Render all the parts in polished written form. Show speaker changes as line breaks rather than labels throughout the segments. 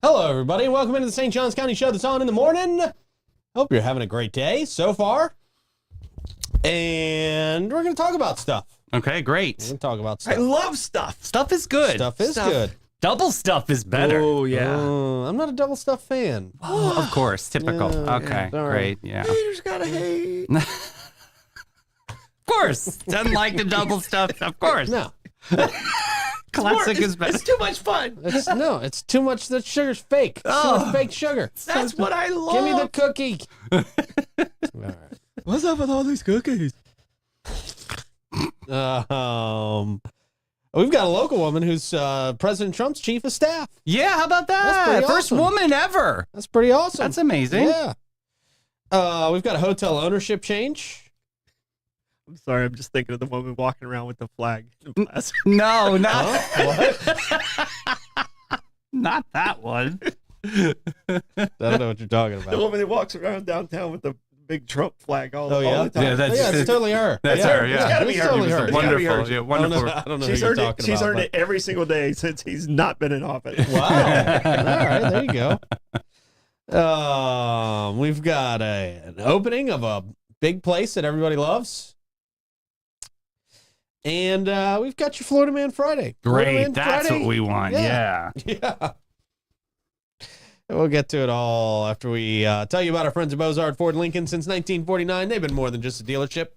Hello, everybody. Welcome into the St. Johns County Show that's on in the morning. Hope you're having a great day so far. And we're going to talk about stuff.
Okay, great.
We're going to talk about stuff.
I love stuff.
Stuff is good.
Stuff is good.
Double stuff is better.
Oh, yeah.
I'm not a double stuff fan.
Oh, of course, typical.
Yeah,
Okay,
sorry.
great. Yeah.
Haters gotta hate.
Of course. Unlike the double stuff, of course.
No.
Classic is better.
It's too much fun.
It's too much. That sugar's fake. It's too much fake sugar.
That's what I love.
Give me the cookie. All right.
What's up with all these cookies?
We've got a local woman who's President Trump's chief of staff.
Yeah, how about
That's
that?
pretty
First
awesome.
woman ever.
That's pretty awesome.
That's amazing.
Yeah. We've got a hotel ownership change.
I'm sorry, I'm just thinking of the woman walking around with the flag.
No, not,
What?
not that one.
I don't know what you're talking
The
about.
woman that walks around downtown with the big Trump flag all
Oh, yeah?
the time.
Yeah, that's-
Yeah, it's totally her.
That's her, yeah.
It's gotta be
It's
her.
totally her.
It's gotta be her.
Wonderful. Yeah,
I don't
wonderful.
know, I don't know
She's
who you're
earned it.
talking
She's
about.
earned it every single day since he's not been in office.
Wow. All right, there you go. We've got an opening of a big place that everybody loves. And we've got your Florida Man Friday. Florida
Great.
Man
That's
Friday.
what we want.
Yeah.
Yeah.
Yeah. And we'll get to it all after we tell you about our friends at Bozard Ford Lincoln. Since 1949, they've been more than just a dealership.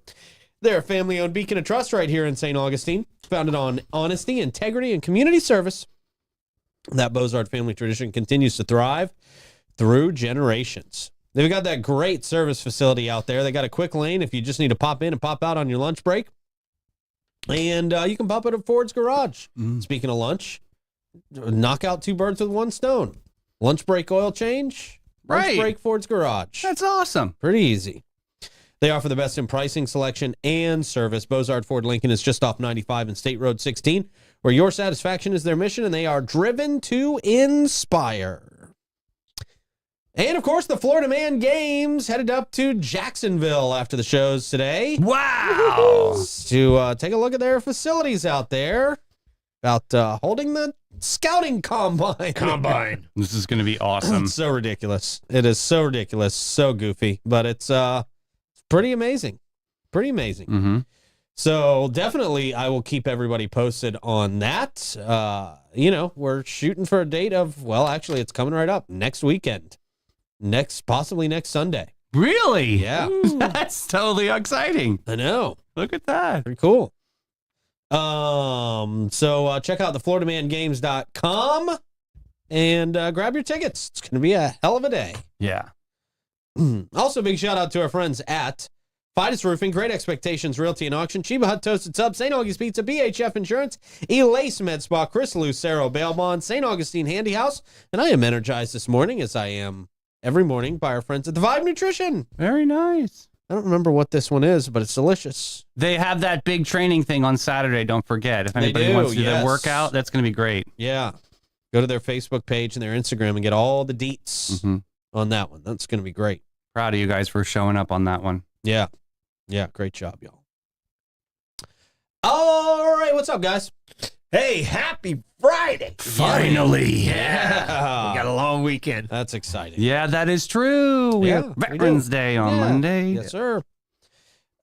They're a family-owned beacon of trust right here in St. Augustine, founded on honesty, integrity, and community service. That Bozard family tradition continues to thrive through generations. They've got that great service facility out there. They got a quick lane if you just need to pop in and pop out on your lunch break. And you can pop it at Ford's Garage. Speaking of lunch, knock out two birds with one stone. Lunch break oil change, lunch
Right.
break Ford's Garage.
That's awesome.
Pretty easy. They offer the best in pricing, selection, and service. Bozard Ford Lincoln is just off 95 and State Road 16, where your satisfaction is their mission, and they are driven to inspire. And, of course, the Florida Man Games headed up to Jacksonville after the shows today
Wow.
to take a look at their facilities out there, about holding the scouting combine.
This is going to be awesome.
It's so ridiculous. It is so ridiculous, so goofy, but it's pretty amazing. Pretty amazing.
Mm-hmm.
So definitely I will keep everybody posted on that. We're shooting for a date of, well, actually it's coming right up next weekend. Possibly next Sunday.
Really?
Yeah.
That's totally exciting.
I know.
Look at that.
Pretty cool. So check out thefloridamangames.com and grab your tickets. It's going to be a hell of a day.
Yeah.
Also, big shout out to our friends at Fidus Roofing, Great Expectations Realty and Auction, Chiba Hut Toasted Sub, St. August Pizza, BHF Insurance, Elace Med Spa, Chris Lucero Bail Bond, St. Augustine Handy House, and I am energized this morning, as I am every morning, by our friends at the Vibe Nutrition.
Very nice.
I don't remember what this one is, but it's delicious.
They have that big training thing on Saturday. Don't forget. If
They
anybody
do,
wants to do
yes.
that workout, that's going to be great.
Yeah. Go to their Facebook page and their Instagram and get all the deets
Mhm.
on that one. That's going to be great.
Proud of you guys for showing up on that one.
Yeah. Yeah. Great job, y'all. All right. What's up, guys?
Hey, happy Friday.
Finally.
Yeah.
We got a long weekend.
That's exciting.
Yeah, that is true. We
Yeah,
have
we
Veterans Day on
Yeah.
Monday.
Yes, sir.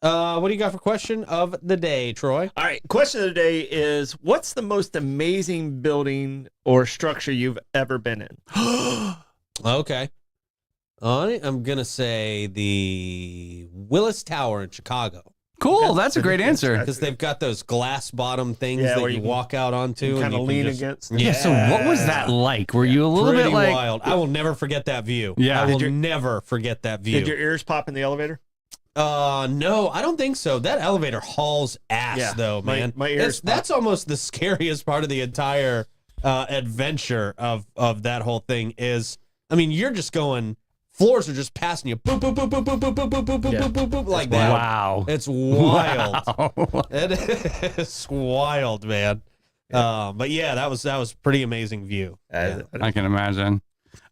What do you got for question of the day, Troy?
All right. Question of the day is: what's the most amazing building or structure you've ever been in?
Okay. I am going to say the Willis Tower in Chicago.
Cool. That's a great answer.
Because they've got those glass bottom things
Yeah,
that
where
you
you can
walk out onto.
Kind of
you
lean
can just-
against.
Yeah. So what was that like? Were you a little
Pretty
bit like?
wild. I will never forget that view.
Yeah.
I will
Did you-
never forget that view.
Did your ears pop in the elevator?
No, I don't think so. That elevator hauls ass,
Yeah,
though,
my-
man.
my ears
that's almost the scariest part of the entire adventure of that whole thing is, I mean, you're just going, floors are just passing you, boop, boop, boop, boop, boop, boop, boop, boop, boop,
Yeah.
boop, boop, boop, like that.
Wow.
It's wild.
Wow.
It is wild, man. But yeah, that was a pretty amazing view. Yeah.
I can imagine.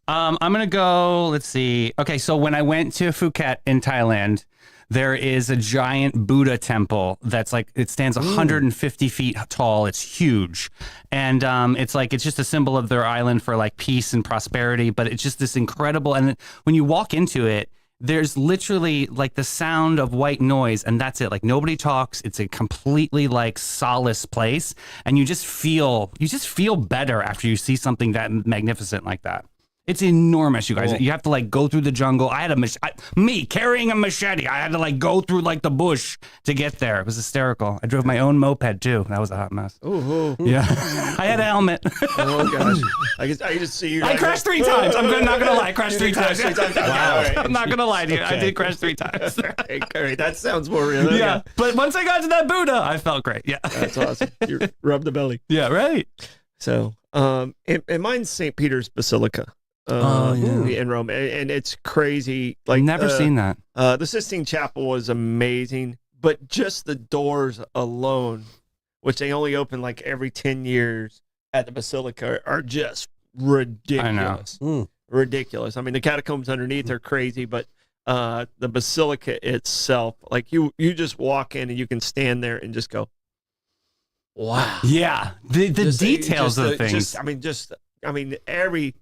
I'm gonna go. Let's see. Okay, so when I went to Phuket in Thailand, there is a giant Buddha temple that's like it stands 150 feet tall. It's huge, and it's just a symbol of their island for like peace and prosperity. But it's just this incredible. And when you walk into it, there's literally like the sound of white noise, and that's it. Like nobody talks. It's a completely like solace place, and you just feel better after you see something that magnificent like that. It's enormous, you guys.
Cool.
You have to like go through the jungle. I had me carrying a machete. I had to like go through like the bush to get there. It was hysterical. I drove my own moped too. That was a hot mess.
Ooh.
Yeah, I had a helmet.
Oh gosh. I just see you.
I crashed 3 times. I'm not gonna lie. I crashed 3 times.
Wow. All right.
I'm not gonna lie to you. I
Okay.
did crash 3 times.
All right. That sounds more real.
Yeah, but once I got to that Buddha, I felt great. Yeah,
That's awesome. You rub the belly.
yeah, right.
So, and mine's St. Peter's Basilica. In Rome, and it's crazy. Like
Never seen that.
The Sistine Chapel was amazing, but just the doors alone, which they only open like every 10 years at the Basilica, are just ridiculous. Ridiculous. I mean, the catacombs underneath are crazy, but the Basilica itself, like you just walk in and you can stand there and just go, wow.
Yeah, the
Just-
details
just
of
the-
things.
I mean, every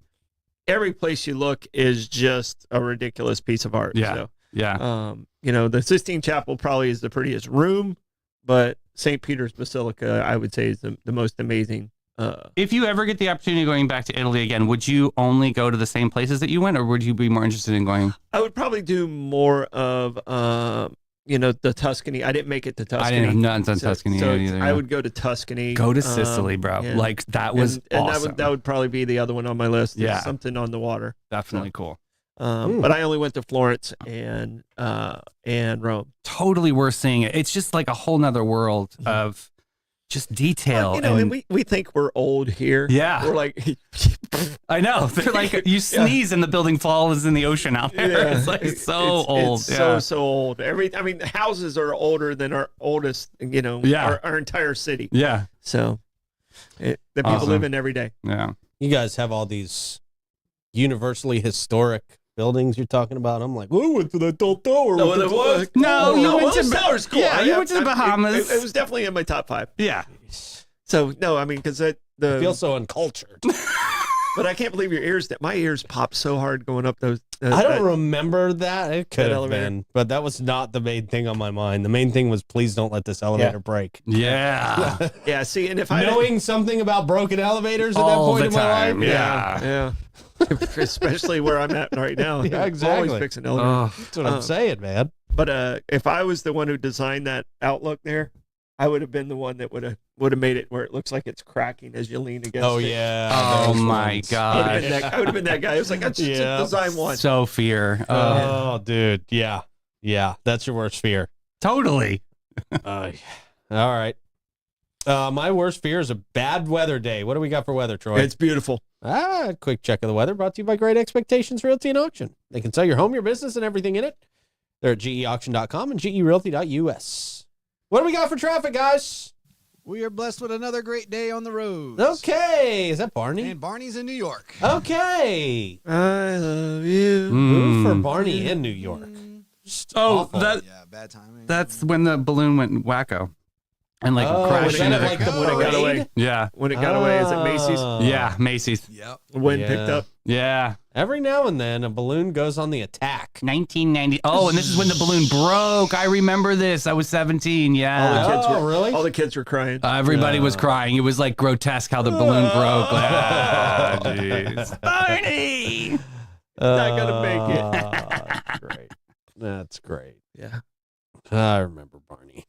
place you look is just a ridiculous piece of art.
Yeah.
So,
Yeah.
the Sistine Chapel probably is the prettiest room, but St. Peter's Basilica, I would say, is the most amazing.
If you ever get the opportunity going back to Italy again, would you only go to the same places that you went, or would you be more interested in going?
I would probably do more of, the Tuscany. I didn't make it to Tuscany.
I didn't have nuts on Tuscany
so
either.
I would go to Tuscany.
go to Sicily, bro.
yeah.
Like that was
and
awesome.
that would probably be the other one on my list.
Yeah.
Something on the water.
Definitely cool.
But I only went to Florence and Rome.
Totally worth seeing it. It's just like a whole nother world of just detail.
Well, and we think we're old here.
Yeah.
We're like,
I know. They're like you sneeze and the building falls in the ocean out there.
yeah,
It's like so old.
It's
yeah.
so old. The houses are older than our oldest.
Yeah.
our entire city.
Yeah.
So that people
Awesome.
live in every day.
Yeah.
You guys have all these universally historic buildings you're talking about. I'm like, I went to that tall tower.
No,
with the
it
flag."
was-
No, you went to
Willis Tower's cool.
Yeah, you went to the Bahamas.
It was definitely in my top 5.
Yeah.
So no, I mean, because
I feel so uncultured.
but I can't believe your ears. That my ears popped so hard going up those.
I don't remember that. It could
that
have
elevator.
been, but that was not the main thing on my mind. The main thing was please don't let this elevator break.
Yeah.
Yeah. See, and if I
Knowing something about broken elevators at that
All
point
the
in my
time.
life,
Yeah.
especially where I'm at right now.
Yeah,
I'm
exactly.
Always fixing elevators.
Oh,
that's what I'm saying, man.
But if I was the one who designed that outlook there, I would have been the one that would have made it where it looks like it's cracking as you lean against.
Oh
it.
yeah.
Oh
those
my
ones.
God.
I would have been that guy. It was like, I just
Yeah.
design one.
so fear.
Oh, dude. Yeah. Yeah. That's your worst fear.
Totally.
All right. My worst fear is a bad weather day. What do we got for weather, Troy?
It's beautiful.
Quick check of the weather brought to you by Great Expectations Realty and Auction. They can sell your home, your business, and everything in it. They're at geauction.com and gerealty.us. What do we got for traffic, guys?
We are blessed with another great day on the road.
Okay. Is that Barney?
And Barney's in New York.
Okay.
I love you.
Ooh, for
Mm.
Barney in New York. Just
Oh,
awful.
that
Yeah, bad timing.
that's when the balloon went wacko and like
Oh,
crashed
was that
into
at,
the
like the
when it got away.
parade?
Yeah.
When it got away, is it Macy's?
Oh.
Yeah, Macy's.
Yep.
When
Yeah.
picked up.
Yeah.
Every now and then, a balloon goes on the attack.
1990. Oh, and this is when the balloon broke. I remember this. I was 17. Yeah.
Kids
Oh,
were,
really?
All the kids were crying.
Everybody was crying. It was like grotesque how the balloon broke. Ah, jeez. Barney!
Not gonna make it.
That's great. That's great.
Yeah.
I remember Barney.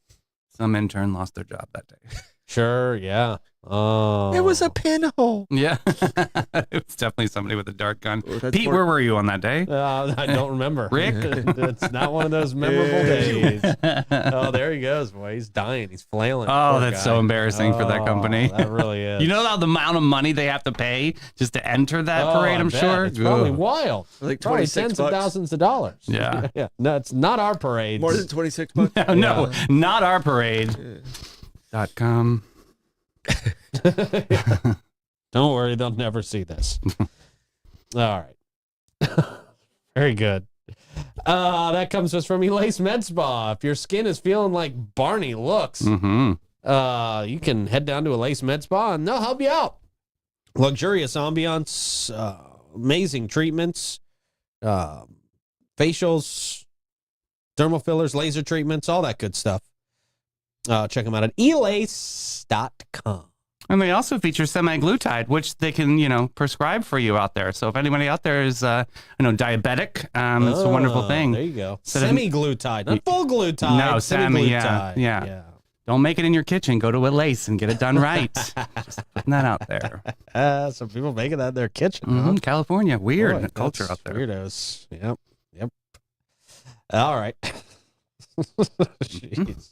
Some intern lost their job that day.
Sure, yeah. Oh.
It was a pinhole.
Yeah. It was definitely somebody with a dart gun.
Oh, that's
Pete,
more-
where were you on that day?
I don't remember.
Rick?
It's not one of those memorable days. Oh, there he goes. Boy, he's dying. He's flailing.
Oh,
Poor
that's
guy.
so embarrassing for that company.
That really is.
You know the amount of money they have to pay just to enter that
Oh,
parade,
I
I'm
bet.
sure?
It's probably
Ugh.
wild.
Like
Probably
26
tens of
bucks.
thousands of dollars.
Yeah.
Yeah. No, it's not our parade.
More than 26 bucks.
No, not our parade. .com.
Don't worry, they'll never see this. All right. Very good. That comes to us from Elace Med Spa. If your skin is feeling like Barney looks,
Mm-hmm.
you can head down to Elace Med Spa and they'll help you out. Luxurious ambiance, amazing treatments, facials, dermal fillers, laser treatments, all that good stuff. Check them out at elace.com.
And they also feature semaglutide, which they can, prescribe for you out there. So if anybody out there is, diabetic, it's a wonderful thing.
There you go.
Instead of-
Semi-glutide, not full glutide.
No, semi, yeah,
semi-glutide.
yeah. Don't make it in your kitchen. Go to Elace and get it done right. Just putting that out there.
Some people making that in their kitchen. Huh?
Mhm, California, weird
Boy,
culture
that's
out there.
Weirdos. Yep. All right. Jeez.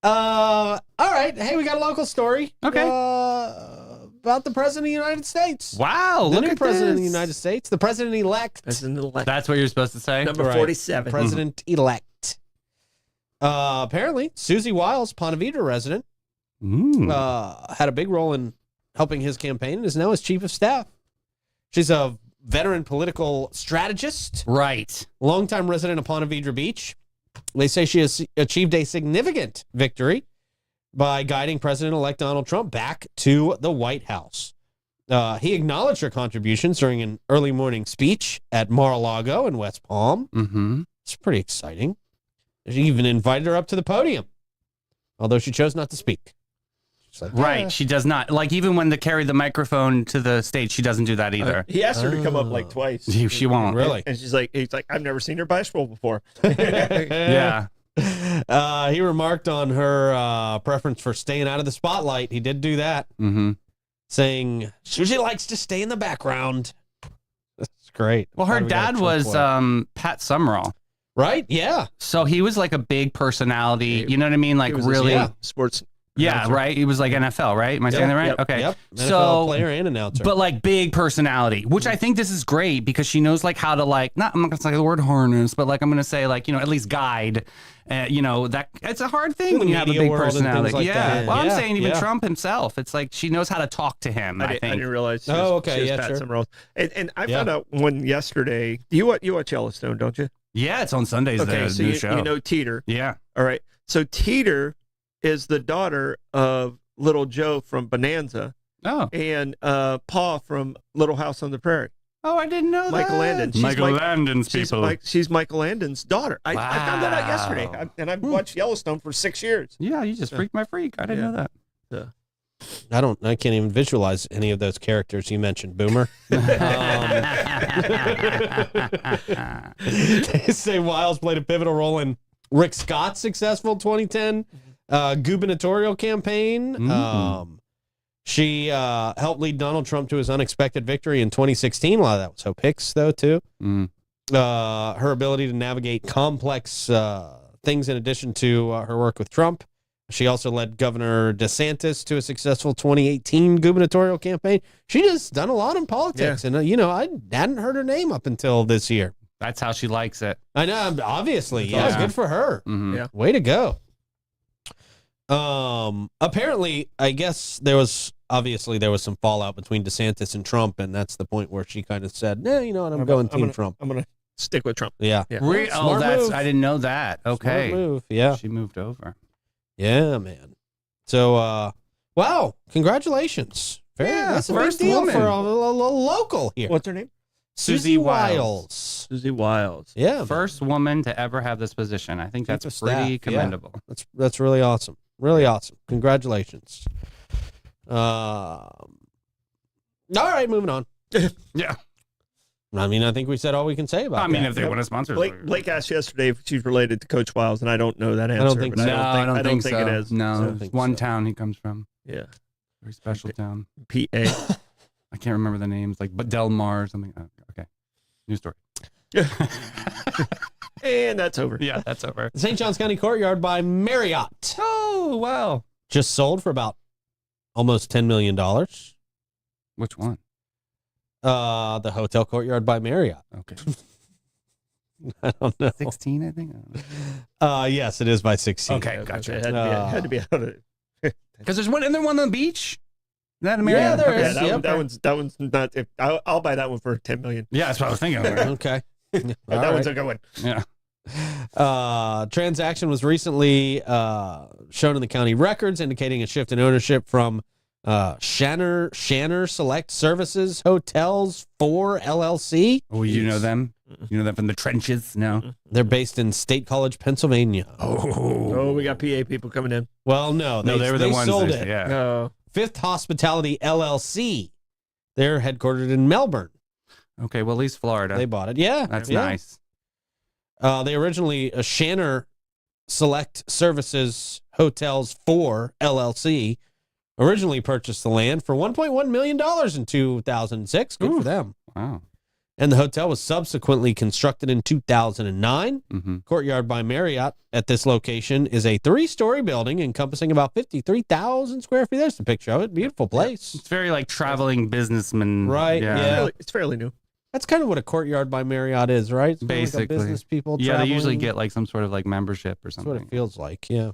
All right. Hey, we got a local story.
Okay.
About the president of the United States.
Wow,
The
look
new
at
president of the
this.
United States. The president-elect.
President-elect.
That's what you're supposed to say.
Number
Right.
47.
President-elect. Apparently, Susie Wiles, Ponte Vedra resident, had a big role in helping his campaign and is now his chief of staff. She's a veteran political strategist,
Right.
longtime resident of Ponte Vedra Beach. They say she has achieved a significant victory by guiding President-elect Donald Trump back to the White House. He acknowledged her contributions during an early morning speech at Mar-a-Lago in West Palm.
Mm-hmm.
It's pretty exciting. She even invited her up to the podium, although she chose not to speak. She's like,
Right.
"Yeah."
She does not. Like, even when they carry the microphone to the stage, she doesn't do that either.
He asked her to come up like twice.
She won't.
Really?
And he's like, I've never seen her bashful before.
Yeah.
He remarked on her preference for staying out of the spotlight. He did do that,
Mm-hmm.
saying Susie likes to stay in the background. That's great.
Well, her
Glad we got a
dad
Trump
was
one.
Pat Summerall.
Right? Yeah.
So he was like a big personality. You know what I mean? Like
He was a
really.
sports.
Yeah,
announcer.
right. He was like NFL, right? Am I saying that right?
Yep.
Okay.
Yep. NFL
So,
player and announcer.
but like big personality, which I think this is great because she knows like how to like not I'm not gonna say the word harness, but like I'm gonna say like at least guide. That it's a hard thing
The
when you have a
media
big
world and things
personality.
like
Yeah.
that.
Well, I'm
Yeah,
saying even
yeah.
Trump himself. It's like she knows how to talk to him. I
I
think.
didn't realize. She
Oh,
was,
okay,
she was
yeah,
Pat
sure.
Summerall. And I
Yeah.
found out one yesterday. You watch Yellowstone, don't you?
Yeah, it's on Sundays.
Okay,
the
so
new
you
show.
know Teeter.
Yeah.
All right. So Teeter is the daughter of Little Joe from Bonanza
Oh.
and Pa from Little House on the Prairie.
Oh, I didn't know
Michael
that.
Landon. She's
Michael
Mike-
Landon's people.
She's Michael Landon's daughter. I found that out yesterday,
Wow.
and I've watched Yellowstone for 6 years.
Yeah, you just freaked my freak. I didn't know that.
I can't even visualize any of those characters you mentioned, Boomer. They say Wiles played a pivotal role in Rick Scott's successful 2010 gubernatorial campaign. She helped lead Donald Trump to his unexpected victory in 2016. A lot of that was Hope Hicks, though, too. Her ability to navigate complex things in addition to her work with Trump. She also led Governor DeSantis to a successful 2018 gubernatorial campaign. She just done a lot in politics. And, I hadn't heard her name up until this year.
That's how she likes it.
I know, obviously.
That's
Yeah,
awesome.
good for her.
Mhm.
Yeah.
Way to go. Apparently, I guess there was some fallout between DeSantis and Trump, and that's the point where she kind of said, "No, you know what? I'm going Team Trump."
I'm going to stick with Trump.
Yeah.
Yeah.
Smart move.
I didn't know that. Okay.
Smart move. Yeah.
She moved over.
Yeah, man. So, wow, congratulations.
Yeah,
That's a
first
big deal
woman.
for a local here.
What's her name?
Susie Wiles.
Susie Wiles.
Yeah,
First woman to ever have this position. I think
Chief
that's
of
pretty
staff, yeah.
commendable.
that's really awesome. Really awesome. Congratulations. All right, moving on.
Yeah.
I mean, I think we said all we can say about
I mean,
that.
if they want to sponsor,
Blake asked yesterday if she's related to Coach Wiles, and I don't know that answer.
don't think
but
so.
I don't think
so.
it is.
No,
I don't
it's
think
one
so.
town he comes from.
Yeah.
Very special town.
PA.
I can't remember the names, like but Del Mar or something. Oh, okay. New story.
And that's over.
Yeah, that's over.
The St. Johns County Courtyard by Marriott
Oh, wow.
just sold for about almost $10 million.
Which one?
The Hotel Courtyard by Marriott.
Okay.
I don't know.
16, I think. I don't know.
Yes, it is by 16.
Okay, gotcha.
It had to be out of it.
Because there's one, and then one on the beach. Is that a Marriott?
Yeah, there
Okay.
is.
Yeah,
Yep.
that one's not. I'll buy that one for $10 million.
Yeah, that's what I was thinking.
Okay.
That one's a good one.
Yeah.
Transaction was recently shown in the county records, indicating a shift in ownership from Shanner Select Services Hotels 4 LLC.
Oh, you know them? You know them from the trenches? No.
They're based in State College, Pennsylvania.
Oh, we got PA people coming in.
Well, no,
they were the ones.
sold
that-
it.
Yeah.
No.
Fifth Hospitality LLC. They're headquartered in Melbourne.
Okay, well, at least Florida.
They bought it. Yeah,
That's
yeah.
nice.
They originally Shanner Select Services Hotels 4 LLC originally purchased the land for $1.1 million in 2006. Good for them.
Wow.
And the hotel was subsequently constructed in 2009.
Mm-hmm.
Courtyard by Marriott at this location is a 3-story building encompassing about 53,000 square feet. There's the picture of it. Beautiful place.
It's very like traveling businessman.
Right, yeah.
It's fairly new.
That's kind of what a Courtyard by Marriott is, right? It's kind of like a
Basically.
business people
Yeah, they usually
traveling.
get like some sort of like membership or
That's
something.
what it feels like, yeah.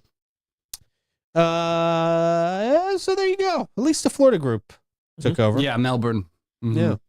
So there you go. At least the Florida group took over.
Yeah, Melbourne. Mhm.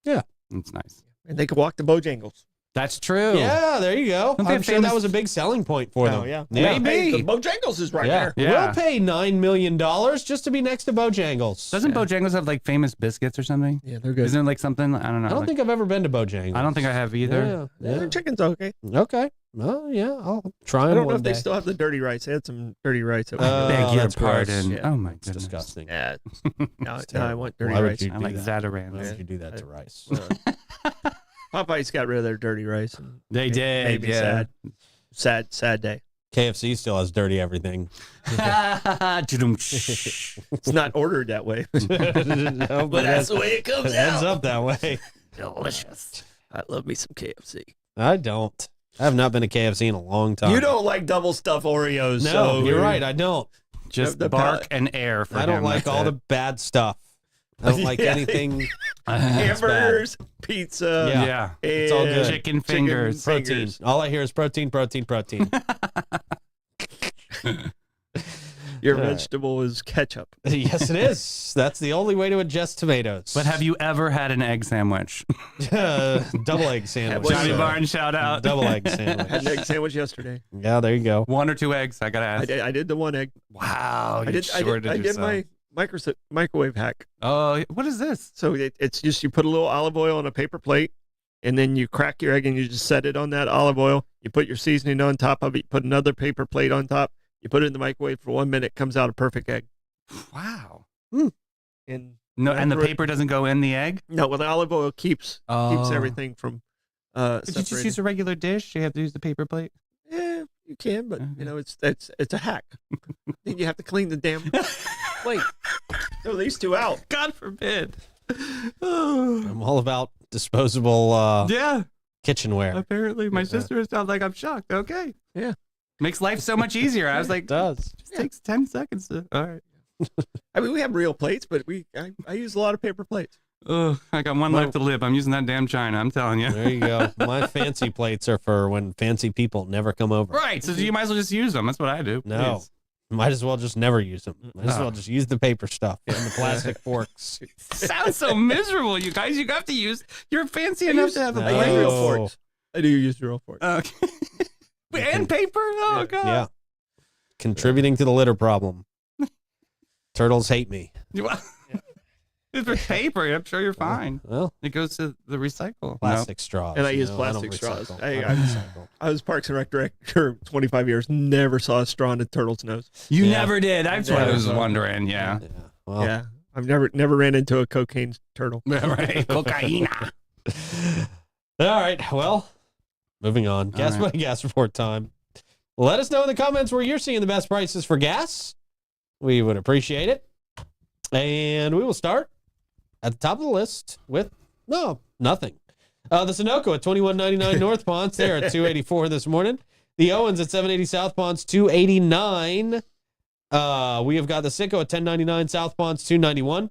Yeah.
It's nice.
And they could walk to Bojangles.
That's true.
Yeah, there you go.
Don't they
I'm
have
sure that
famous-
was a big selling point for them.
Oh, yeah.
Maybe.
Hey, the Bojangles is right
Yeah.
there.
Yeah.
We'll pay $9 million just to be next to Bojangles.
Doesn't Bojangles have like famous biscuits or something?
Yeah, they're good.
Isn't it like something? I don't know.
I don't
like-
think I've ever been to Bojangles.
I don't think I have either.
Yeah.
Their chicken's okay.
Okay. Well, yeah, I'll try
I
them
don't know
one
if they
day.
still have the dirty rice. They had some dirty rice. Over
Oh,
Beg your
that's gross.
pardon.
Yeah.
Oh my
It's
goodness.
disgusting.
there. Yeah. Now I
terrible.
want dirty
Why would
rice.
you
I
do
like
that?
Zatarans.
Why
Yeah.
would you do that to rice?
Popeyes got rid of their dirty rice. And
They did.
made me
Yeah.
sad day.
KFC still has dirty everything.
It's not ordered that way.
No,
But that's the way it comes
it ends
out.
up that way.
Delicious.
I love me some KFC.
I don't. I have not been to KFC in a long time.
You don't like double stuff Oreos.
No,
so
you're right. I don't.
Just
The
bark and air for
I don't
him,
like
that's
all
it.
the bad stuff. I don't like
Yeah.
anything.
Hamburgers, pizza,
Yeah.
Yeah.
It's all good.
Chicken fingers.
Protein.
fingers.
All I hear is protein, protein, protein.
Your
All right.
vegetable is ketchup.
Yes, it is. That's the only way to ingest tomatoes.
But have you ever had an egg sandwich?
double egg sandwich?
What's
Johnny
up?
Barnes, shout out.
Double egg
I had an
sandwich.
egg sandwich yesterday.
Yeah, there you go.
1 or 2 eggs, I gotta ask.
I did the one egg.
Wow,
I did my microwave hack.
Oh, what is this?
So it's just you put a little olive oil on a paper plate, and then you crack your egg and you just set it on that olive oil. You put your seasoning on top of it. You put another paper plate on top. You put it in the microwave for 1 minute. Comes out a perfect egg.
Wow.
And
No, and the
After it-
paper doesn't go in the egg?
no, well, the olive oil keeps
Oh.
everything from
Could you just
separating.
use a regular dish? You have to use the paper plate?
Yeah, you can, but
Okay.
you know it's a hack. Then you have to clean the damn plate. Throw these two out.
God forbid.
I'm all about disposable
Yeah,
kitchenware.
apparently. My sister sounds like I'm shocked. Okay.
Yeah.
Makes life so much easier. I was like,
It does.
just takes 10 seconds to. All right.
I mean, we have real plates, but I use a lot of paper plates.
Ugh, I got one left to live. I'm using that damn china. I'm telling you.
There you go. My fancy plates are for when fancy people never come over.
Right. So you might as well just use them. That's what I do.
No.
Please.
Might as well just never use them. Might as
Oh.
well just use the paper stuff and the plastic forks.
Sounds so miserable, you guys. You have to use. You're fancy
I
enough
use-
to have a
I use
plate.
real
Oh.
forks. I do use real forks.
Okay. And paper. Oh
Yeah.
god.
Yeah. Contributing to the litter problem. Turtles hate me.
You- It's with paper. I'm sure you're fine.
Well,
It goes to the recycle.
plastic straws.
And I
you
use
know,
plastic
don't
straws.
recycle.
I-
I don't recycle.
I was Parks and Rec director 25 years. Never saw a straw in a turtle's nose.
You
Yeah.
never did. That's what I was wondering. Yeah.
Yeah. Well,
Yeah, I've never ran into a cocaine turtle.
Right. Cocaina.
All right. Well, moving on. Gas
right.
money gas report time. Let us know in the comments where you're seeing the best prices for gas. We would appreciate it. And we will start at the top of the list with nothing. The Sunoco at $21.99 North Ponce. They're at $2.84 this morning. The Owens at $7.80 South Ponce, $2.89. We have got the Citgo at $10.99 South Ponce, $2.91.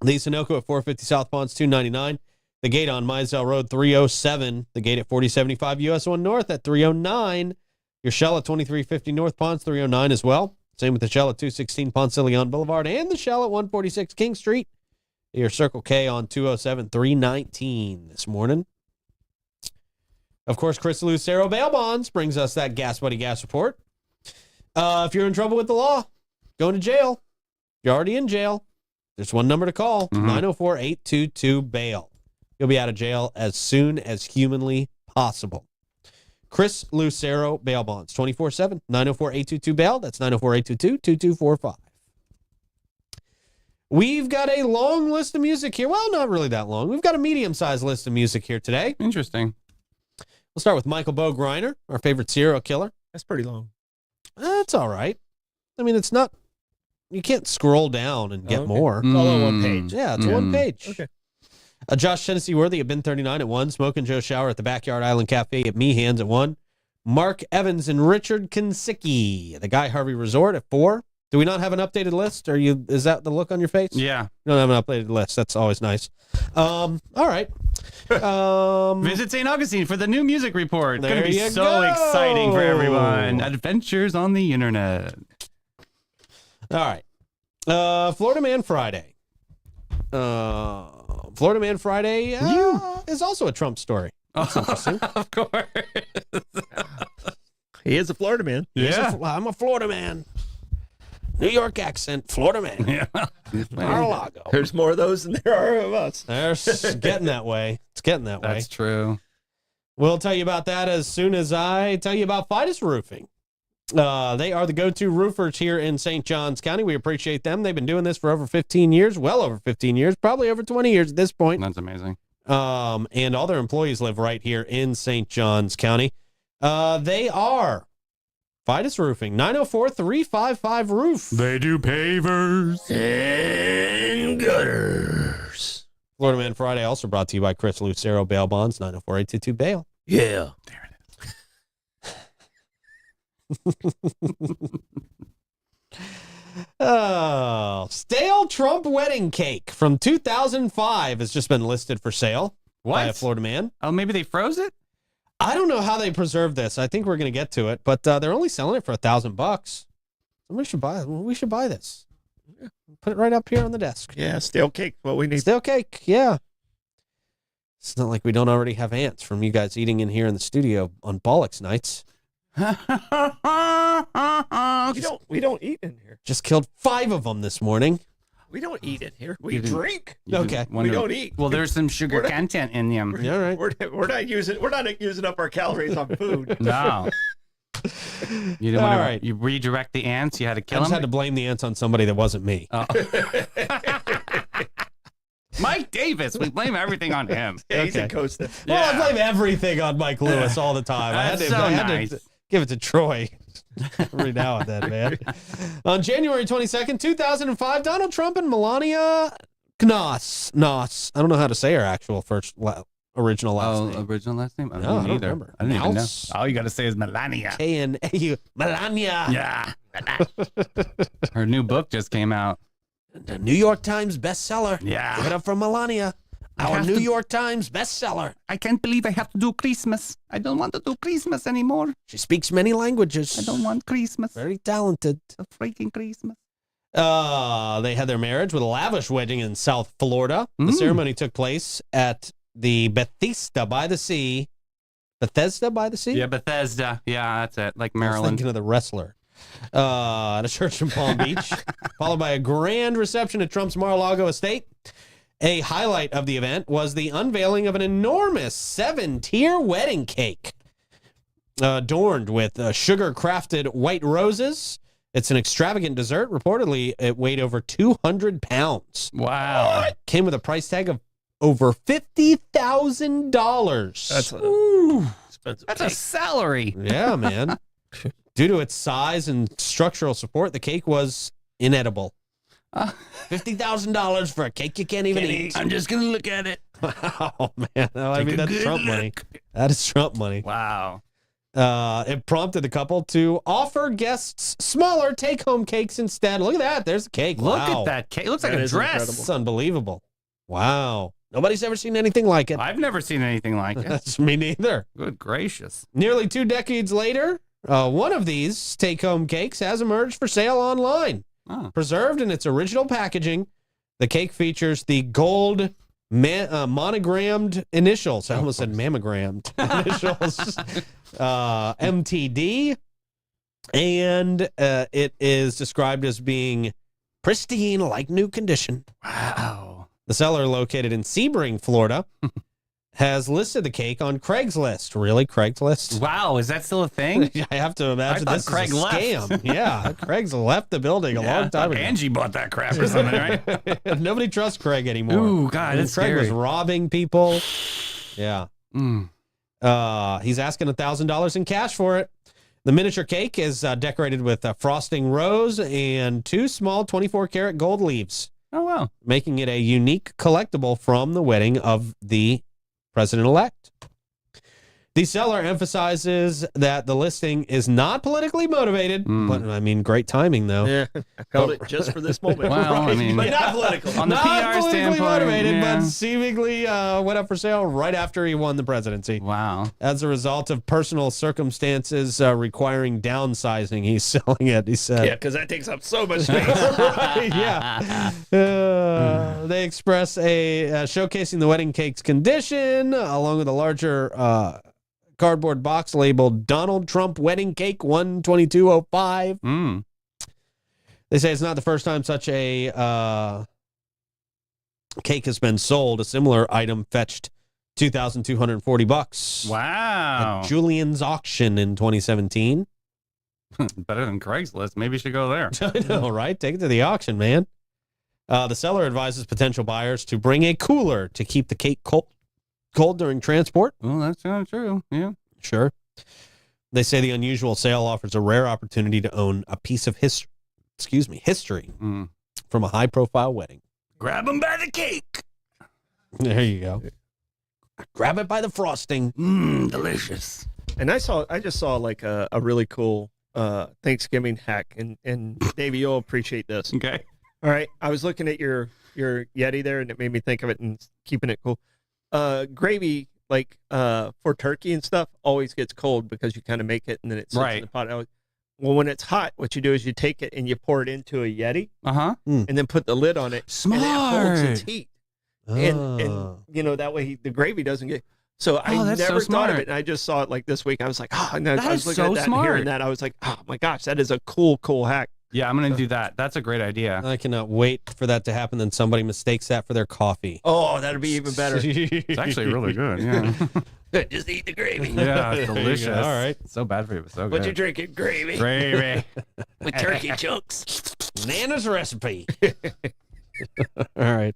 The Sunoco at $4.50 South Ponce, $2.99. The Gate on Mizell Road, $3.07. The Gate at 4075 US 1 North at $3.09. Your Shell at $23.50 North Ponce, $3.09 as well. Same with the Shell at 216 Ponce de Leon Boulevard and the Shell at 146 King Street. Your Circle K on 207, $3.19 this morning. Of course, Chris Lucero Bail Bonds brings us that Gas Buddy Gas report. If you're in trouble with the law, going to jail. You're already in jail. There's one number to call, 904-822-BAIL. You'll be out of jail as soon as humanly possible. Chris Lucero Bail Bonds, 24/7, 904-822-BAIL. That's 904-822-2245. We've got a long list of music here. Well, not really that long. We've got a medium-sized list of music here today.
Interesting.
We'll start with Michael Bo Griner, our favorite serial killer.
That's pretty long.
It's all right. I mean, it's not, you can't scroll down and get
Okay.
more.
It's all on one page.
Yeah, it's one page.
Okay.
Josh Tennessee Worthy at Ben 39 at 1. Smoking Joe Shower at the Backyard Island Cafe at Meehan's at 1. Mark Evans and Richard Kinsicki at the Guy Harvey Resort at 4. Do we not have an updated list? Is that the look on your face?
Yeah.
You don't have an updated list. That's always nice. All right.
Visit St. Augustine for the new music report. It's going
There
to be
you
so
go.
exciting for everyone. Adventures on the internet.
All right. Florida Man Friday. Florida Man Friday is also a Trump story. That's interesting.
Of course.
He is a Florida man.
Yeah.
I'm a Florida man. New York accent, Florida man.
Yeah.
Mar-a-Lago.
There's more of those than there are of us.
There's getting that way. It's getting that way.
That's true.
We'll tell you about that as soon as I tell you about Fidus Roofing. They are the go-to roofers here in St. Johns County. We appreciate them. They've been doing this for over 15 years, well over 15 years, probably over 20 years at this point.
That's amazing.
And all their employees live right here in St. Johns County. They are Fidus Roofing, 904-355-ROOF.
They do pavers.
And gutters.
Florida Man Friday also brought to you by Chris Lucero Bail Bonds, 904-822-BAIL.
Yeah.
Oh, stale Trump wedding cake from 2005 has just been listed for sale by a
What?
Florida man.
Oh, maybe they froze it?
I don't know how they preserve this. I think we're going to get to it, but they're only selling it for $1,000. Somebody should buy it. We should buy this. Put it right up here on the desk.
Yeah, stale cake. What we need.
Stale cake, yeah. It's not like we don't already have ants from you guys eating in here in the studio on Bollocks nights.
We don't eat in here.
Just killed 5 of them this morning.
We don't eat in here. We
You didn't-
drink.
You
Okay.
didn't wonder-
We don't eat.
Well, there's some sugar
We're not-
content in them.
Yeah, all right.
We're not using up our calories on food.
No. You didn't
All
want
right.
to. You redirect the ants. You had to
I
kill
just
them.
had to blame the ants on somebody that wasn't me.
Oh. Mike Davis. We blame everything on him.
Yeah, he's
Okay.
a coaster.
Well, I
Yeah.
blame everything on Mike Lewis all the time.
That's so
I had
nice.
to give it to Troy every now and then, man. On January 22nd, 2005, Donald Trump and Melania Knauss. I don't know how to say her actual original last name.
Original last name? I
No, I don't
either.
remember.
I didn't even know.
Knauss.
All you got to say is Melania.
K-N-A-U. Melania.
Yeah. Her new book just came out.
The New York Times bestseller.
Yeah.
Give it up for Melania.
I
Our
have
New
to-
York Times bestseller.
I can't believe I have to do Christmas. I don't want to do Christmas anymore.
She speaks many languages.
I don't want Christmas.
Very talented.
A freaking Christmas.
They had their marriage with a lavish wedding in South Florida. The
Mm.
ceremony took place at the Bethesda by the Sea. Bethesda by the Sea?
Yeah, Bethesda. Yeah, that's it. Like
I was
Maryland.
thinking of the wrestler. at a church in Palm Beach, followed by a grand reception at Trump's Mar-a-Lago estate. A highlight of the event was the unveiling of an enormous 7-tier wedding cake, adorned with sugar-crafted white roses. It's an extravagant dessert. Reportedly, it weighed over 200 pounds.
Wow.
Came with a price tag of over $50,000.
That's a expensive.
That's a
cake.
salary.
Yeah, man. Due to its size and structural support, the cake was inedible. $50,000 for a cake you can't even eat.
I'm just going to look at it.
Oh, man. I mean, that's Trump money. That is Trump money.
Wow.
It prompted the couple to offer guests smaller take-home cakes instead. Look at that. There's the cake.
Look
Wow.
at that cake. It looks like
That
a
is
dress.
incredible.
It's unbelievable. Wow. Nobody's ever seen anything like it.
I've never seen anything like it.
That's me neither.
Good gracious.
Nearly 2 decades later, one of these take-home cakes has emerged for sale online.
Oh.
Preserved in its original packaging, the cake features the gold monogrammed initials. I almost said mammogrammed initials. MTD. And it is described as being pristine, like new condition.
Wow.
The seller, located in Sebring, Florida, has listed the cake on Craigslist. Really, Craigslist?
Wow. Is that still a thing?
I have to imagine
I thought
this
Craig
is a
left.
scam. Yeah, Craig's left the building a long time ago.
Angie bought that crap or something, right?
Nobody trusts Craig anymore.
Ooh, God, that's
Craig was
scary.
robbing people. Yeah.
Mm.
He's asking $1,000 in cash for it. The miniature cake is decorated with frosting rose and 2 small 24-karat gold leaves,
Oh, wow.
making it a unique collectible from the wedding of the president-elect. The seller emphasizes that the listing is not politically motivated, but I mean, great timing though.
Yeah, I held it just for this moment.
Well, I mean-
but not political.
On the
Not
PR
politically
standpoint,
motivated,
yeah.
but seemingly went up for sale right after he won the presidency.
Wow.
As a result of personal circumstances requiring downsizing, he's selling it. He said,
Yeah, because that takes up so much space.
right, yeah. They express a showcasing the wedding cake's condition, along with a larger cardboard box labeled Donald Trump Wedding Cake 12205.
Mm.
They say it's not the first time such a cake has been sold. A similar item fetched $2,240
Wow.
at Julian's auction in 2017.
Better than Craigslist. Maybe you should go there.
I know, right? Take it to the auction, man. The seller advises potential buyers to bring a cooler to keep the cake cold during transport.
Well, that's kind of true. Yeah.
Sure. They say the unusual sale offers a rare opportunity to own a piece of history
Mm.
from a high-profile wedding.
Grab them by the cake.
There you go. Grab it by the frosting.
Mmm, delicious.
And I just saw like a really cool Thanksgiving hack, and Davey, you'll appreciate this.
Okay.
All right, I was looking at your Yeti there, and it made me think of it and keeping it cool. Gravy, like for turkey and stuff, always gets cold because you kind of make it and then it sits
Right.
in the pot. Well, when it's hot, what you do is you take it and you pour it into a Yeti
Uh-huh.
and then put the lid on it, and it holds its
Smart.
heat.
Oh.
And you know that way the gravy doesn't get. So I
that's so
never thought of
smart.
it, and I just saw it like this week. I was like, oh, and I
That
was
is
looking
so
at that and hearing
smart.
that. I was like, oh my gosh, that is a cool hack.
Yeah, I'm going to do that. That's a great idea.
I cannot wait for that to happen. Then somebody mistakes that for their coffee.
Oh, that'd be even better.
It's actually really good. Yeah.
Just eat the gravy.
Yeah, it's
There you go.
delicious.
All right.
So bad for you, but so
What you
good.
drinking? Gravy
Gravy.
with turkey chunks.
Nana's recipe. All right.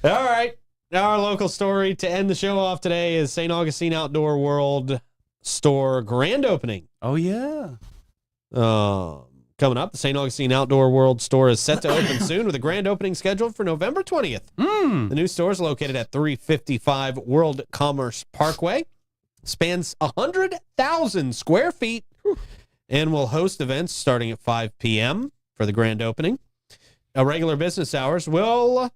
All right. Now our local story to end the show off today is St. Augustine Outdoor World store grand opening.
Oh, yeah.
Coming up, the St. Augustine Outdoor World store is set to open soon with a grand opening scheduled for November 20th.
Mm.
The new store is located at 355 World Commerce Parkway, spans 100,000 square feet, and will host events starting at 5 p.m. for the grand opening. Regular business hours will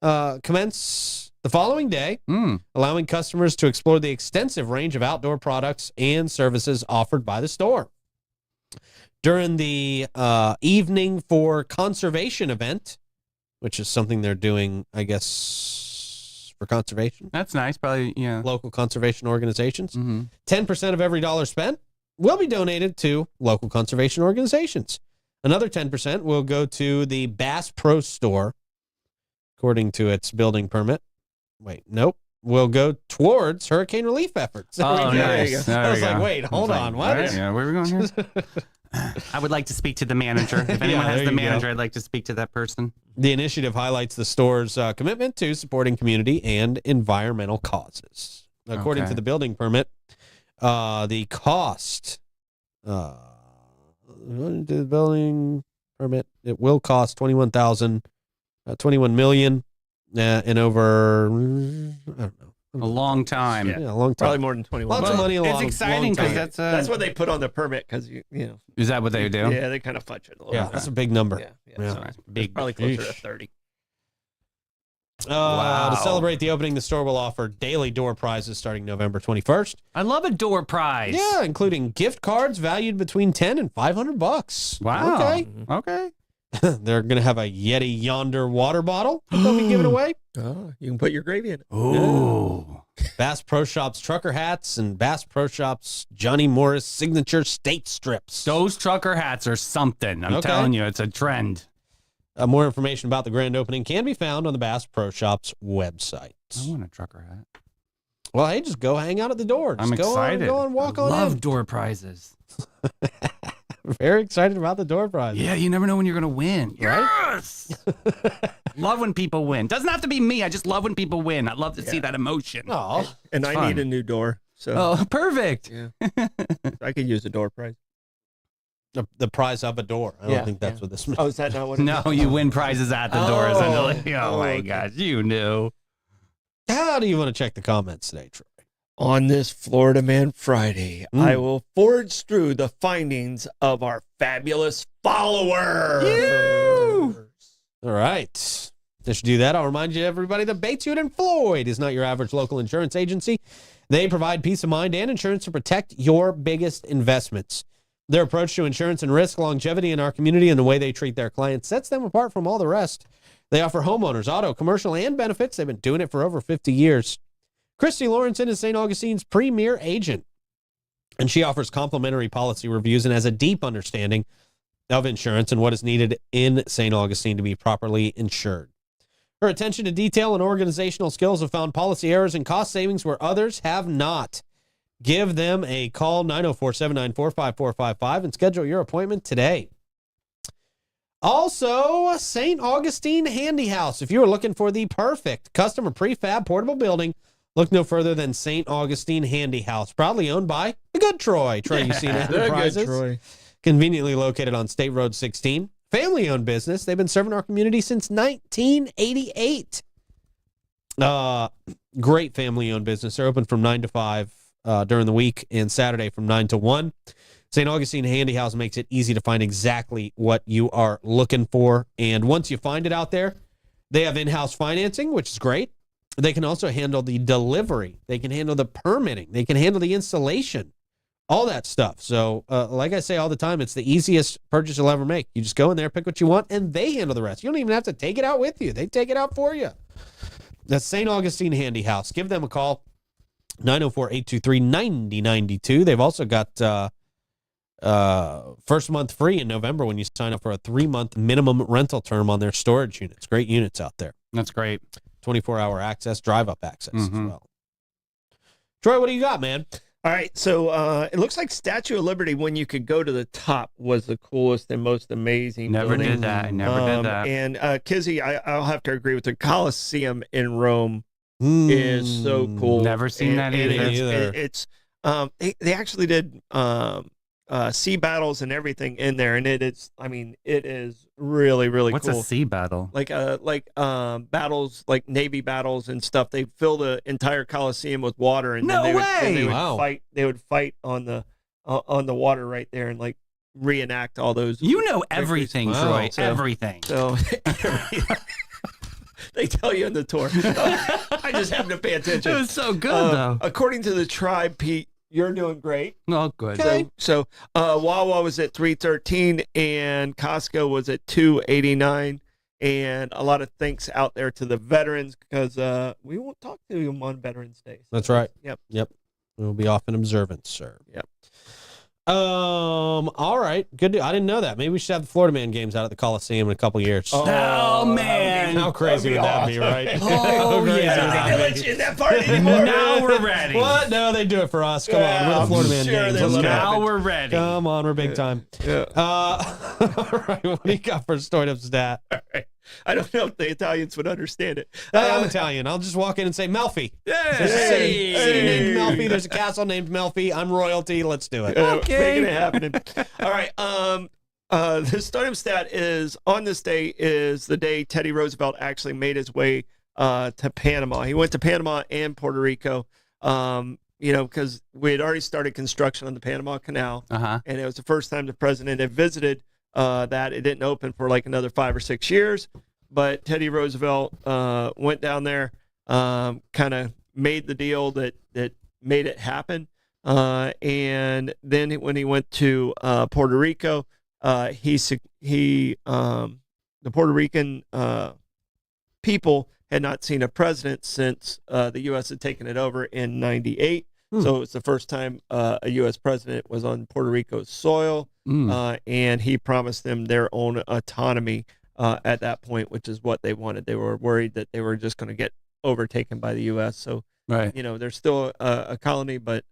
commence the following day,
Mm.
allowing customers to explore the extensive range of outdoor products and services offered by the store. During the evening for conservation event, which is something they're doing, I guess, for conservation,
That's nice. Probably, yeah.
local conservation organizations,
Mm-hmm.
10% of every dollar spent will be donated to local conservation organizations. Another 10% will go to the Bass Pro Store, according to its building permit. Wait, nope. Will go towards hurricane relief efforts. There we
Oh,
go.
nice. There
I
we
was like,
go.
wait, hold on. What?
Right, yeah, where are we going here? I would like to speak to the manager. If anyone
Yeah,
has
there
the
you go.
manager, I'd like to speak to that person.
The initiative highlights the store's commitment to supporting community and environmental causes. According
Okay.
to the building permit, the cost to the building permit, it will cost 21 million and over, I don't know.
A long time.
Yeah.
Yeah, a long time.
Probably more than 21.
Lots of money, a
It's
long,
exciting
long
because
time.
That's what they put on the permit because you know.
Is that what they do?
Yeah, they kind of fudge it a little
Yeah,
bit.
that's a big number.
Yeah,
Yeah.
So
Right.
it's
Big.
probably closer to
Yeesh.
30.
Wow.
To celebrate the opening, the store will offer daily door prizes starting November 21st.
I love a door prize.
Yeah, including gift cards valued between $10 and $500.
Wow.
Okay.
Okay.
They're going to have a Yeti Yonder water bottle that they'll be giving away.
Oh, you can put your gravy in it.
Ooh.
Bass Pro Shops trucker hats and Bass Pro Shops Johnny Morris signature state strips.
Those trucker hats are something. I'm
Okay.
telling you, it's a trend.
More information about the grand opening can be found on the Bass Pro Shops website.
I want a trucker hat.
Well, hey, just go hang out at the door. Just
I'm
go
excited.
On, go and walk
I
on
love
in.
door prizes.
Very excited about the door prize.
Yeah, you never know when you're going to win.
Right?
Yes. Love when people win. Doesn't have to be me. I just love when people win. I love to see that emotion.
Oh,
And I
Fun.
need a new door. So
Oh, perfect.
yeah. I could use a door prize.
the prize of a door. I don't
Yeah,
think that's
yeah.
what this means.
Oh, is that not what it
No,
is?
you win prizes at the door,
Oh.
essentially. Oh,
Oh,
my
okay.
gosh. You knew.
How do you want to check the comments today, Troy?
On this Florida Man Friday,
Mm.
I will forge through the findings of our fabulous followers.
All right. Just to do that, I'll remind you, everybody, that Bates, Hewitt and Floyd is not your average local insurance agency. They provide peace of mind and insurance to protect your biggest investments. Their approach to insurance and risk longevity in our community and the way they treat their clients sets them apart from all the rest. They offer homeowners, auto, commercial, and benefits. They've been doing it for over 50 years. Christy Lawrenson is St. Augustine's premier agent, and she offers complimentary policy reviews and has a deep understanding of insurance and what is needed in St. Augustine to be properly insured. Her attention to detail and organizational skills have found policy errors and cost savings where others have not. Give them a call, 904-794-5455, and schedule your appointment today. Also, St. Augustine Handy House. If you are looking for the perfect custom or prefab portable building, look no further than St. Augustine Handy House, proudly owned by the good Troy. Troy, you seen Enterprises. Conveniently located on State Road 16. Family-owned business. They've been serving our community since 1988. Great family-owned business. They're open from 9 to 5 during the week and Saturday from 9 to 1. St. Augustine Handy House makes it easy to find exactly what you are looking for. And once you find it out there, they have in-house financing, which is great. They can also handle the delivery. They can handle the permitting. They can handle the installation, all that stuff. So like I say all the time, it's the easiest purchase you'll ever make. You just go in there, pick what you want, and they handle the rest. You don't even have to take it out with you. They take it out for you. That's St. Augustine Handy House. Give them a call, 904-823-9092. They've also got first month free in November when you sign up for a 3-month minimum rental term on their storage units. Great units out there.
That's great.
24-hour access, drive-up access as
Mhm.
well. Troy, what do you got, man?
All right, so it looks like Statue of Liberty, when you could go to the top, was the coolest and most amazing.
Never
building.
did that. I never did that.
And Kizzy, I'll have to agree with the Colosseum in Rome is so cool.
Never seen that
and
either.
It's they actually did sea battles and everything in there, and it is really really
What's
cool.
a sea battle?
Like battles, like Navy battles and stuff. They fill the entire Coliseum with water, and
No
then they
way!
would
Wow.
fight. They would fight on the water right there, and like reenact all those.
You know everything,
Wow.
Troy.
So-
Everything.
So they tell you in the tour. I just happen to pay
It
attention.
was so good, though.
According to the tribe, Pete, you're doing great.
Oh, good.
Okay.
So Wawa was at 313 and Costco was at 289. And a lot of thanks out there to the veterans because we won't talk to them on Veterans Day.
That's right.
Yep.
We'll be off in observance, sir.
Yep.
All right. Good. I didn't know that. Maybe we should have the Florida Man games out at the Coliseum in a couple years.
Oh, man.
How crazy would that be, right?
Oh,
How crazy
yeah.
would that
They
be?
let you in that party anymore.
Now we're ready.
What? No, they do it for us. Come on, we're the Florida Man
sure
games.
they
Let's
let
go.
it
Now we're ready.
Come on, we're big time.
Yeah.
All right, what do you got for a stored up stat?
I don't know if the Italians would understand it.
I'm Italian. I'll just walk in and say Melfi. There's a
Hey.
city named Melfi. There's a castle named Melfi. I'm royalty. Let's do it.
Okay.
Making it happen. All right. The stardom stat is on this day is the day Teddy Roosevelt actually made his way to Panama. He went to Panama and Puerto Rico. Because we had already started construction on the Panama Canal,
Uh-huh.
and it was the first time the president had visited that. It didn't open for like another 5 or 6 years, but Teddy Roosevelt went down there, kind of made the deal that made it happen. And then when he went to Puerto Rico, the Puerto Rican people had not seen a president since the U.S. had taken it over in '98. So it was the first time a U.S. president was on Puerto Rico's soil, and he promised them their own autonomy at that point, which is what they wanted. They were worried that they were just going to get overtaken by the U.S. So,
Right.
they're still a colony, but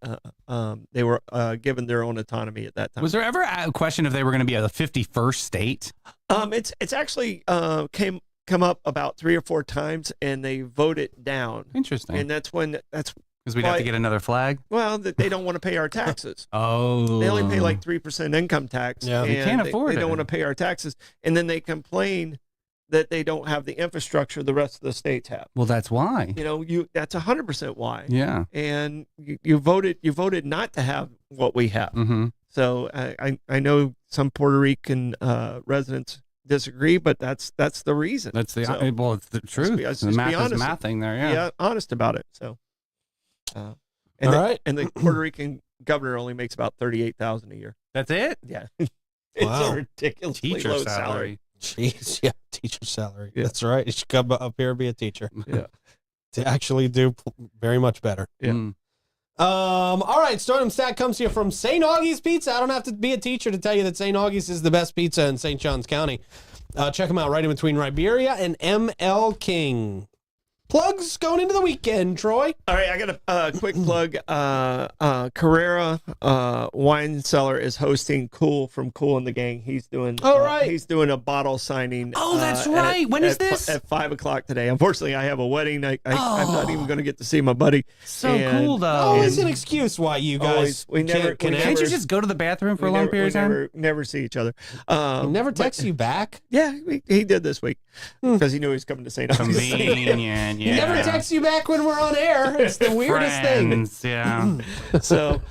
they were given their own autonomy at that time.
Was there ever a question if they were going to be a 51st state?
It's actually come up about 3 or 4 times, and they vote it down.
Interesting.
And that's
Because we'd have to get another flag.
well, that they don't want to pay our taxes.
Oh.
They only pay like 3% income tax.
Yeah.
and
They can't afford
They
it.
don't want to pay our taxes, and then they complain that they don't have the infrastructure the rest of the states have.
Well, that's why.
That's 100% why.
Yeah.
And you voted not to have what we have.
Mm-hmm.
So I know some Puerto Rican residents disagree, but that's the reason.
That's the
So,
well, it's the truth.
let's
The
just be
math is
honest.
mathing there.
yeah.
Yeah.
Honest about it. So, and
All
the,
right.
and the Puerto Rican governor only makes about $38,000 a year.
That's it.
Yeah, it's
Wow.
a ridiculously
Teacher
low
salary.
Jeez, yeah, teacher salary.
Yeah.
That's right. You should come up here and be a teacher
Yeah.
to actually do very much better.
Yeah.
Mm.
All right, Stardom Stat comes to you from St. Augie's Pizza. I don't have to be a teacher to tell you that St. Augie's is the best pizza in St. Johns County. Check them out right in between Riberia and ML King. Plugs going into the weekend, Troy.
All right, I got a quick plug. Carrera Wine Cellar is hosting Cool from Cool and the Gang. He's doing he's doing a bottle signing.
Oh, that's right. When is this?
At 5:00 today. Unfortunately, I have a wedding. I'm not even going to get to see my buddy.
So
And
cool, though.
Always an excuse why you guys
Always. We never-
can't connect.
Can't you just go to the bathroom for a long period of time?
Never see each other.
He never texts you back.
Yeah, he did this week because he knew he was coming to St. Augustine.
Convenient.
He
Yeah.
never texts you back when we're on air. It's the weirdest thing.
Friends, yeah.
So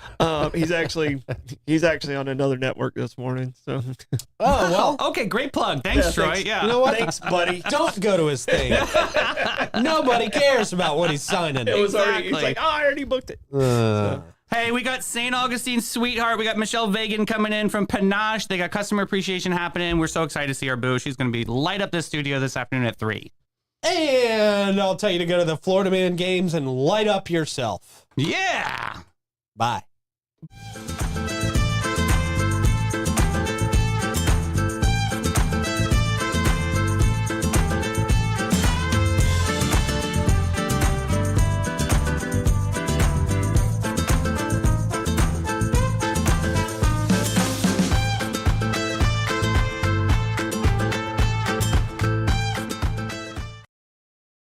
he's actually on another network this morning. So
Oh, well,
Okay, great plug. Thanks,
Yeah,
Troy.
thanks.
Yeah.
you know what?
thanks, buddy.
Don't go to his thing. Nobody cares about what he's signing.
It was already. He's
Exactly.
like, I already booked it.
Hey, we got St. Augustine Sweetheart. We got Michelle Vagan coming in from Panache. They got customer appreciation happening. We're so excited to see our boo. She's going to be light up this studio this afternoon at 3.
And I'll tell you to go to the Florida Man games and light up yourself.
Yeah.
Bye.